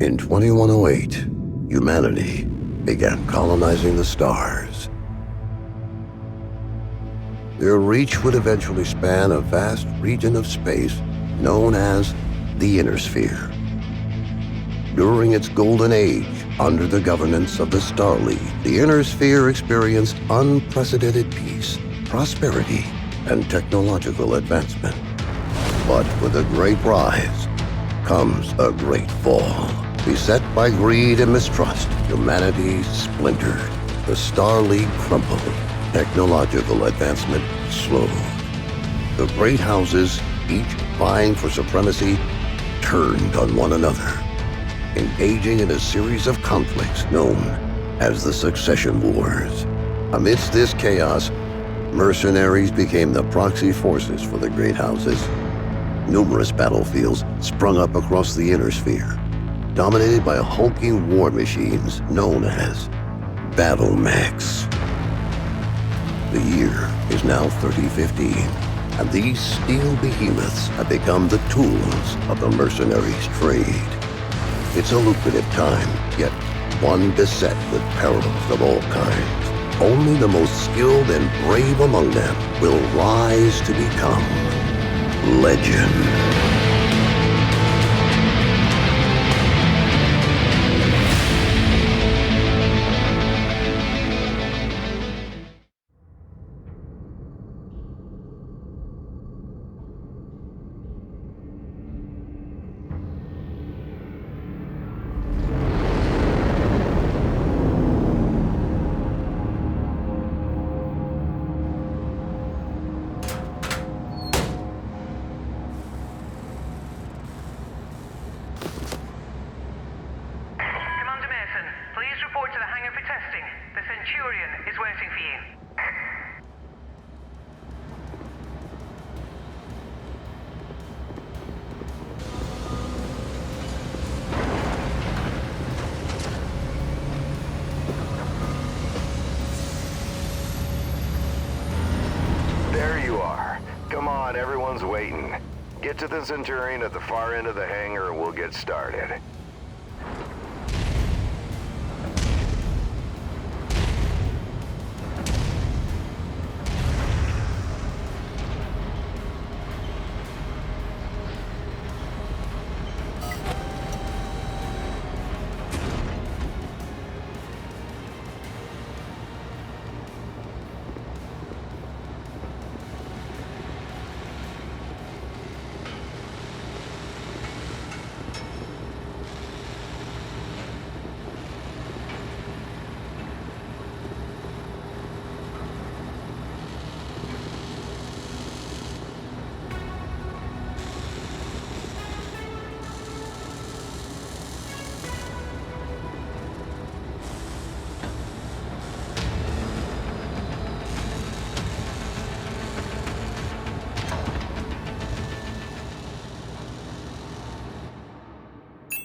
In 2108, humanity began colonizing the stars. Their reach would eventually span a vast region of space known as the Inner Sphere. During its golden age, under the governance of the Star League, the Inner Sphere experienced unprecedented peace, prosperity, and technological advancement. But with a great rise comes a great fall. Beset by greed and mistrust, humanity splintered. The Star League crumbled. Technological advancement slowed. The great houses, each vying for supremacy, turned on one another, engaging in a series of conflicts known as the Succession Wars. Amidst this chaos, mercenaries became the proxy forces for the great houses. Numerous battlefields sprung up across the Inner Sphere, dominated by hulking war machines known as battle mechs. The year is now 3015, and these steel behemoths have become the tools of the mercenaries' trade. It's a lucrative time, yet one beset with perils of all kinds. Only the most skilled and brave among them will rise to become legend. Report to the hangar for testing. The Centurion is waiting for you. There you are. Come on, everyone's waiting. Get to the Centurion at the far end of the hangar and we'll get started.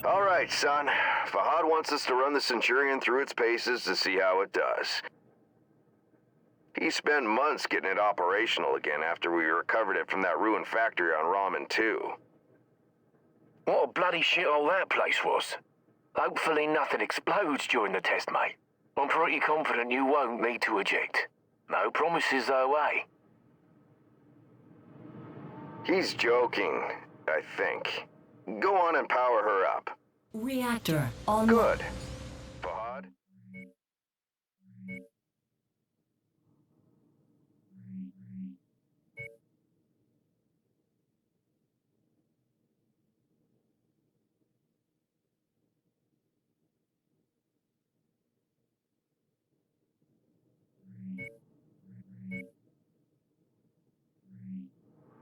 All right, son. Fahad wants us to run the Centurion through its paces to see how it does. He spent months getting it operational again after we recovered it from that ruined factory on Ramen 2. What a bloody shithole that place was. Hopefully nothing explodes during the test, mate. I'm pretty confident you won't need to eject. No promises though, eh? He's joking, I think. Go on and power her up. Reactor on. Good. Fahad?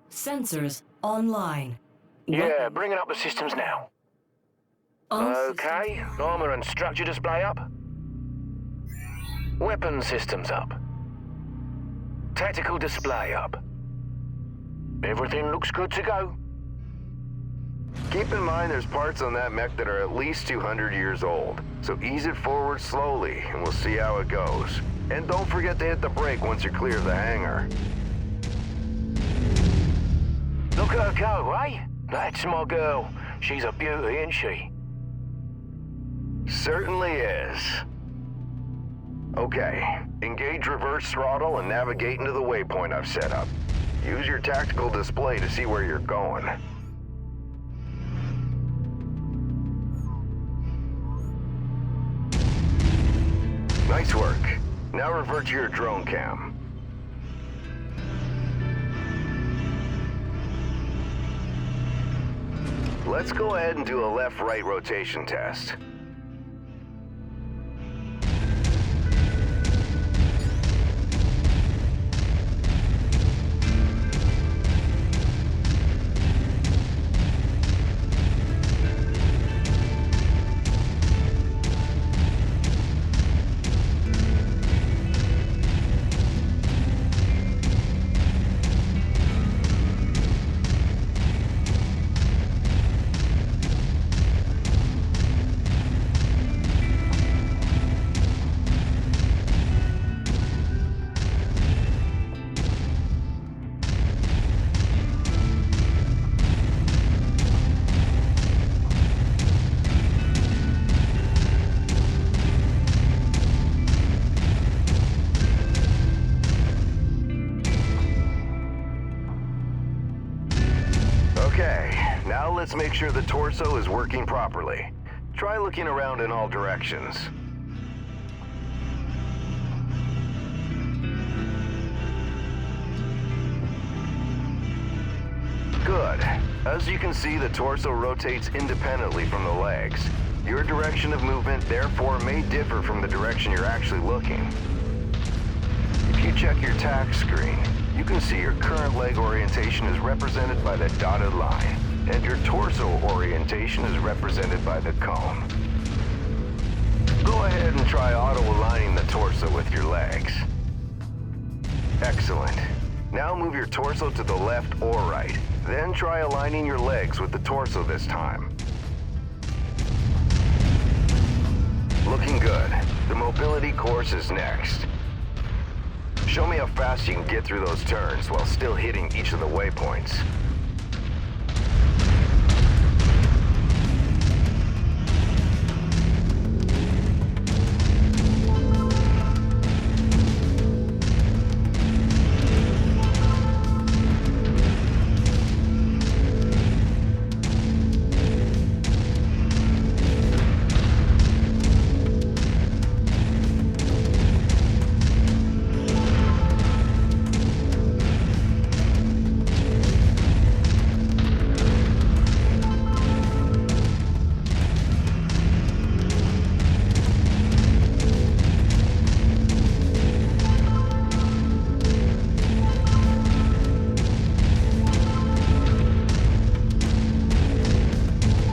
Sensors online. Yeah, bringing up the systems now. Okay, armor and structure display up. Weapon systems up. Tactical display up. Everything looks good to go. Keep in mind there's parts on that mech that are at least 200 years old, so ease it forward slowly and we'll see how it goes. And don't forget to hit the brake once you're clear of the hangar. Look at her go, eh? That's my girl. She's a beauty, isn't she? Certainly is. Okay, engage reverse throttle and navigate into the waypoint I've set up. Use your tactical display to see where you're going. Nice work. Now revert to your drone cam. Let's go ahead and do a left-right rotation test. Okay, now let's make sure the torso is working properly. Try looking around in all directions. Good. As you can see, the torso rotates independently from the legs. Your direction of movement, therefore, may differ from the direction you're actually looking. If you check your tack screen, you can see your current leg orientation is represented by the dotted line, and your torso orientation is represented by the cone. Go ahead and try auto-aligning the torso with your legs. Excellent. Now move your torso to the left or right. Then try aligning your legs with the torso this time. Looking good. The mobility course is next. Show me how fast you can get through those turns while still hitting each of the waypoints.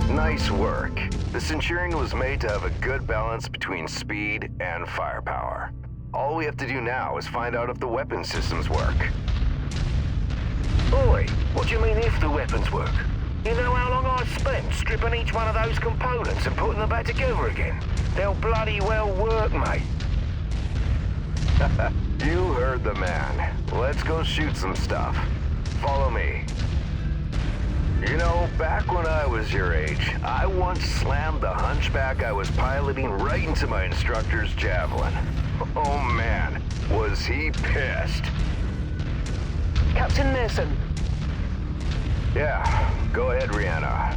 Nice work. The Centurion was made to have a good balance between speed and firepower. All we have to do now is find out if the weapon systems work. Oi, what do you mean if the weapons work? You know how long I've spent stripping each one of those components and putting them back together again? They'll bloody well work, mate. You heard the man. Let's go shoot some stuff. Follow me. You know, back when I was your age, I once slammed the hunchback I was piloting right into my instructor's javelin. Oh man, was he pissed. Captain Mason, Yeah, go ahead, Rihanna.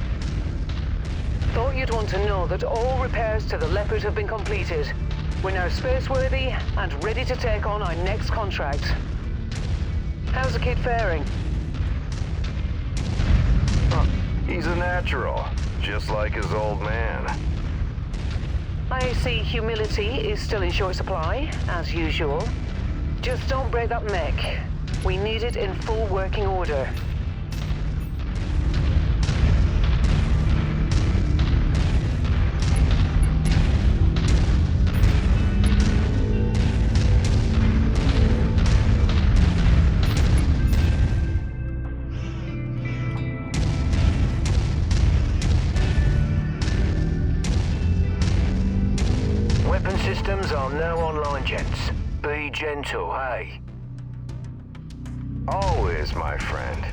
thought you'd want to know that all repairs to the Leopard have been completed. We're now spaceworthy and ready to take on our next contract. How's the kid faring? He's a natural, just like his old man. I see humility is still in short supply, as usual. Just don't break that mech. We need it in full working order. Weapon systems are now online, gents. Be gentle, hey? Always, my friend.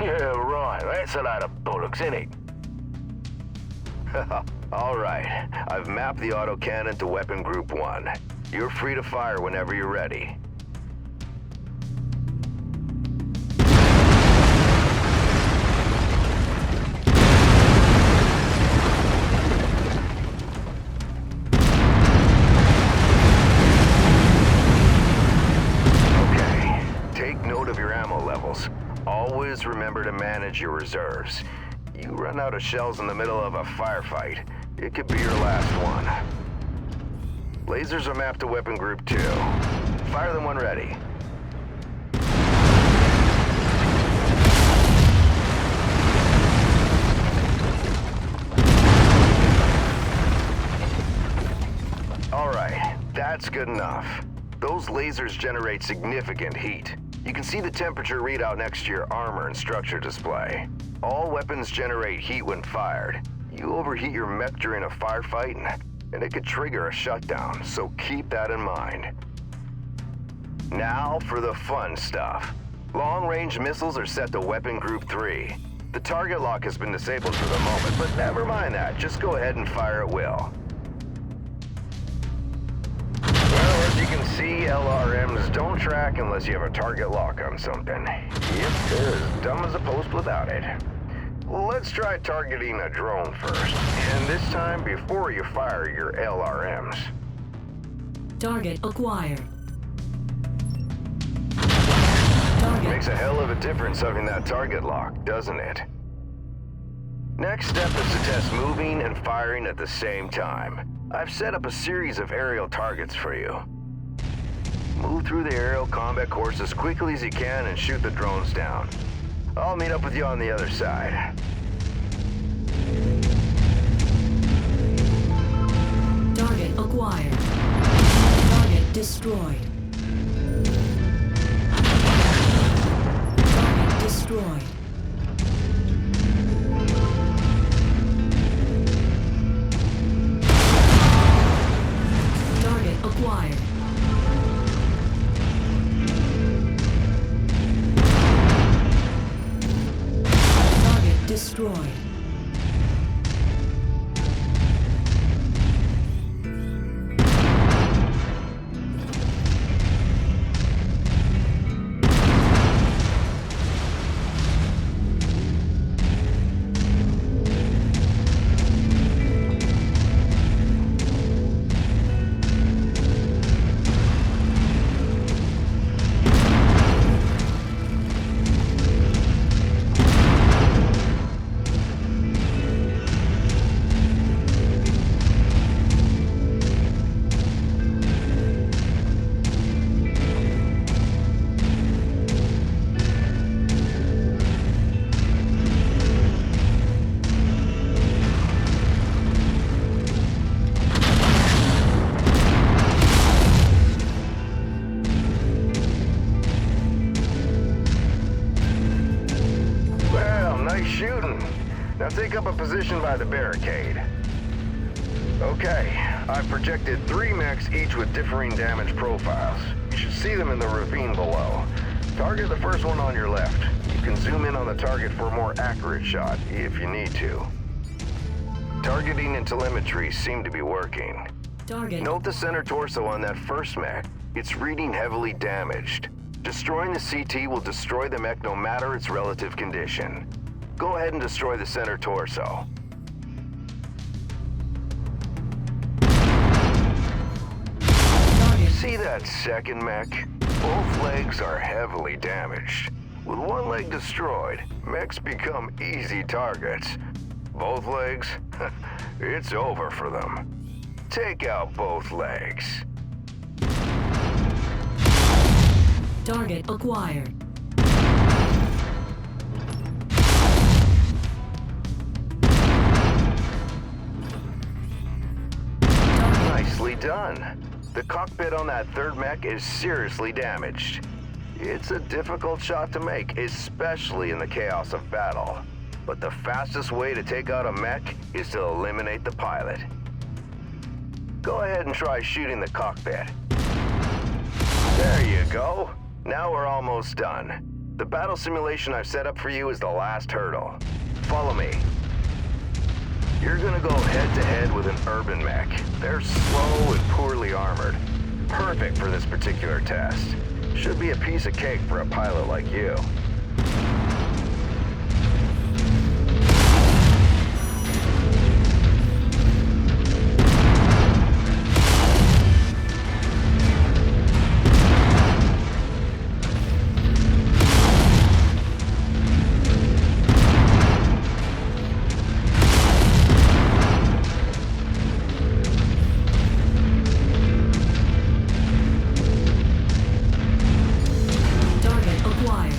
Yeah, right. That's a load of bollocks, isn't it? All right, I've mapped the autocannon to Weapon Group 1. You're free to fire whenever you're ready. Okay, take note of your ammo levels. Always remember to manage your reserves. You run out of shells in the middle of a firefight, it could be your last one. Lasers are mapped to Weapon Group 2. Fire them when ready. Alright, that's good enough. Those lasers generate significant heat. You can see the temperature readout next to your armor and structure display. All weapons generate heat when fired. You overheat your mech during a firefight, and it could trigger a shutdown, so keep that in mind. Now for the fun stuff. Long-range missiles are set to Weapon Group 3. The target lock has been disabled for the moment, but never mind that. Just go ahead and fire at will. Well, as you can see, LRMs don't track unless you have a target lock on something. Yep, they're as dumb as a post without it. Let's try targeting a drone first, and this time before you fire your LRMs. Target acquired. Makes a hell of a difference having that target lock, doesn't it? Next step is to test moving and firing at the same time. I've set up a series of aerial targets for you. Move through the aerial combat course as quickly as you can and shoot the drones down. I'll meet up with you on the other side. Target acquired. Target destroyed. Target destroyed. Target acquired. Target destroyed. Now take up a position by the barricade. Okay, I've projected 3 mechs, each with differing damage profiles. You should see them in the ravine below. Target the first one on your left. You can zoom in on the target for a more accurate shot, if you need to. Targeting and telemetry seem to be working. Target. Note the center torso on that first mech. It's reading heavily damaged. Destroying the CT will destroy the mech no matter its relative condition. Go ahead and destroy the center torso. See that second mech? Both legs are heavily damaged. With one leg destroyed, mechs become easy targets. Both legs? It's over for them. Take out both legs. Target acquired. Nicely done. The cockpit on that third mech is seriously damaged. It's a difficult shot to make, especially in the chaos of battle. But the fastest way to take out a mech is to eliminate the pilot. Go ahead and try shooting the cockpit. There you go. Now we're almost done. The battle simulation I've set up for you is the last hurdle. Follow me. You're gonna go head-to-head with an urban mech. They're slow and poorly armored. Perfect for this particular test. Should be a piece of cake for a pilot like you. Target acquired.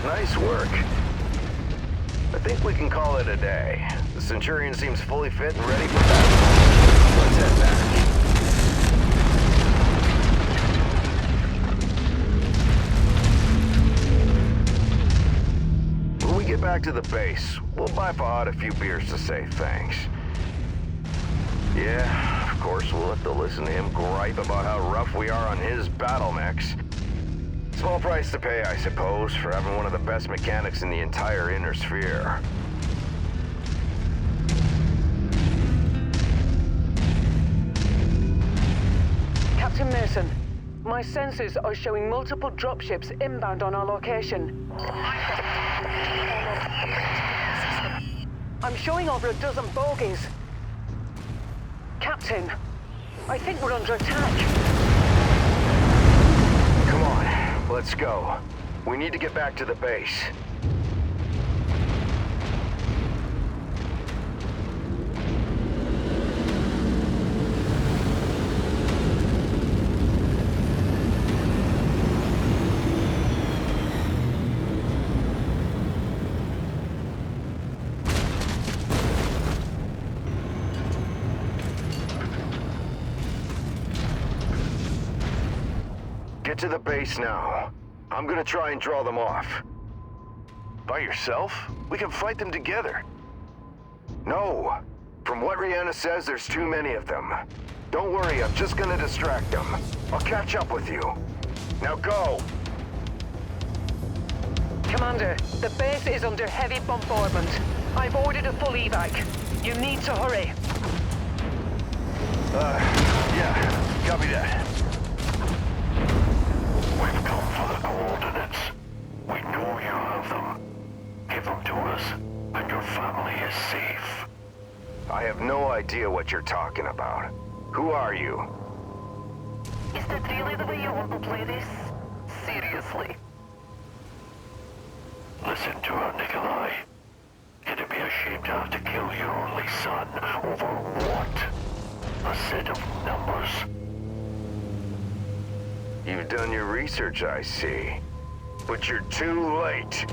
Nice work. I think we can call it a day. The Centurion seems fully fit and ready for battle. Let's head back. When we get back to the base, we'll buy Fahad a few beers to say thanks. Yeah, of course, we'll have to listen to him gripe about how rough we are on his battle mechs. Small price to pay, I suppose, for having one of the best mechanics in the entire Inner Sphere. Captain Mason, my sensors are showing multiple dropships inbound on our location. I'm showing over a dozen bogies. Captain, I think we're under attack. Come on, let's go. We need to get back to the base. Get to the base now. I'm gonna try and draw them off. By yourself? We can fight them together. No. From what Rihanna says, there's too many of them. Don't worry, I'm just gonna distract them. I'll catch up with you. Now go! Commander, the base is under heavy bombardment. I've ordered a full evac. You need to hurry. Yeah, copy that. We've come for the coordinates. We know you have them. Give them to us, and your family is safe. I have no idea what you're talking about. Who are you? Is that really the way you want to play this? Seriously? Listen to her, Nikolai. It'd be a shame to have to kill your only son over what? A set of numbers? You've done your research, I see. But you're too late.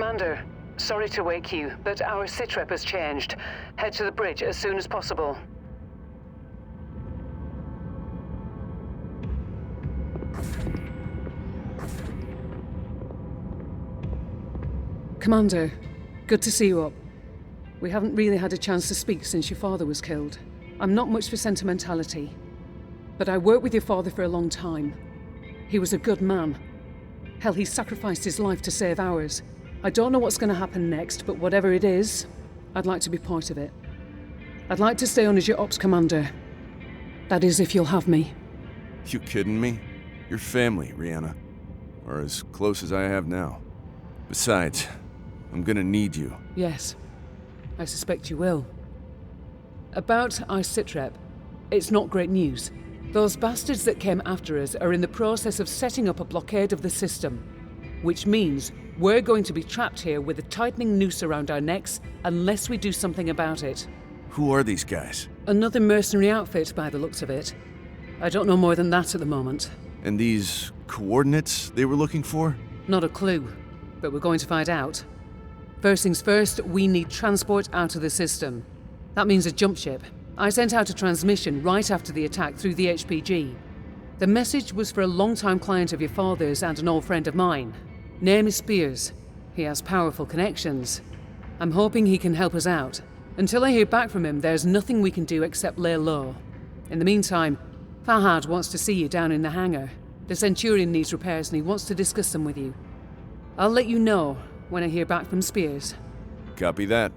Commander, sorry to wake you, but our sitrep has changed. Head to the bridge as soon as possible. Commander, good to see you up. We haven't really had a chance to speak since your father was killed. I'm not much for sentimentality, but I worked with your father for a long time. He was a good man. Hell, he sacrificed his life to save ours. I don't know what's going to happen next, but whatever it is, I'd like to be part of it. I'd like to stay on as your ops commander. That is, if you'll have me. You kidding me? You're family, Rihanna. Or as close as I have now. Besides, I'm gonna need you. Yes, I suspect you will. About our sitrep, it's not great news. Those bastards that came after us are in the process of setting up a blockade of the system, which means we're going to be trapped here with a tightening noose around our necks unless we do something about it. Who are these guys? Another mercenary outfit by the looks of it. I don't know more than that at the moment. And these coordinates they were looking for? Not a clue, but we're going to find out. First things first, we need transport out of the system. That means a jump ship. I sent out a transmission right after the attack through the HPG. The message was for a long-time client of your father's and an old friend of mine. Name is Spears. He has powerful connections. I'm hoping he can help us out. Until I hear back from him, there's nothing we can do except lay low. In the meantime, Fahad wants to see you down in the hangar. The Centurion needs repairs and he wants to discuss them with you. I'll let you know when I hear back from Spears. Copy that.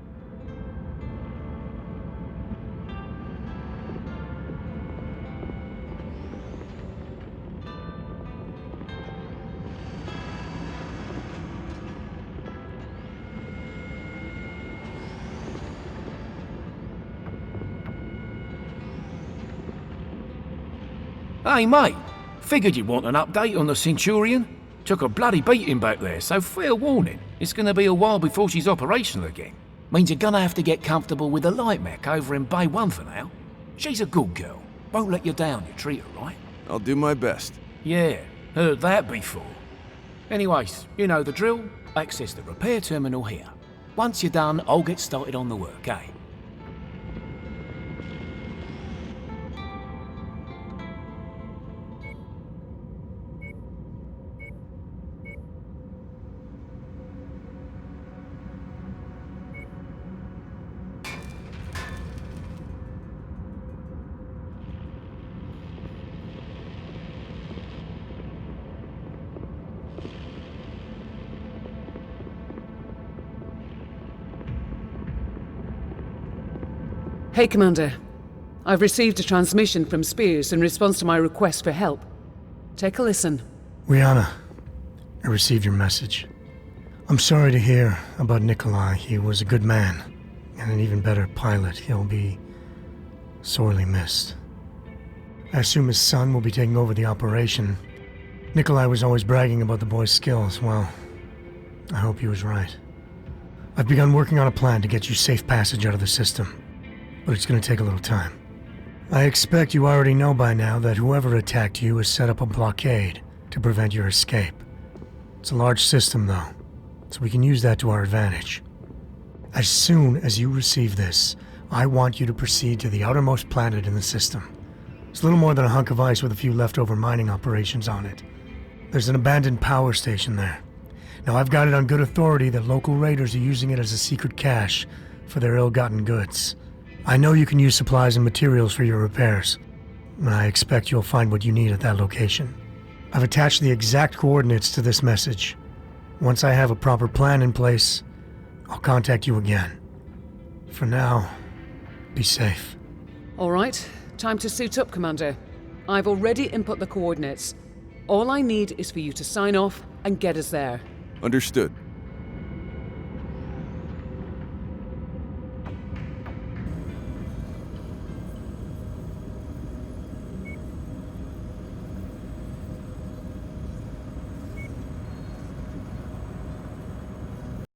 Hey, mate. Figured you'd want an update on the Centurion. Took a bloody beating back there, so fair warning. It's gonna be a while before she's operational again. Means you're gonna have to get comfortable with the light mech over in Bay 1 for now. She's a good girl. Won't let you down, you treat her right. I'll do my best. Yeah, heard that before. Anyways, you know the drill. Access the repair terminal here. Once you're done, I'll get started on the work, eh? Hey, Commander. I've received a transmission from Spears in response to my request for help. Take a listen. Rihanna, I received your message. I'm sorry to hear about Nikolai. He was a good man, and an even better pilot. He'll be sorely missed. I assume his son will be taking over the operation. Nikolai was always bragging about the boy's skills. Well, I hope he was right. I've begun working on a plan to get you safe passage out of the system, but it's going to take a little time. I expect you already know by now that whoever attacked you has set up a blockade to prevent your escape. It's a large system, though, so we can use that to our advantage. As soon as you receive this, I want you to proceed to the outermost planet in the system. It's little more than a hunk of ice with a few leftover mining operations on it. There's an abandoned power station there. Now, I've got it on good authority that local raiders are using it as a secret cache for their ill-gotten goods. I know you can use supplies and materials for your repairs, and I expect you'll find what you need at that location. I've attached the exact coordinates to this message. Once I have a proper plan in place, I'll contact you again. For now, be safe. All right, time to suit up, Commander. I've already input the coordinates. All I need is for you to sign off and get us there. Understood.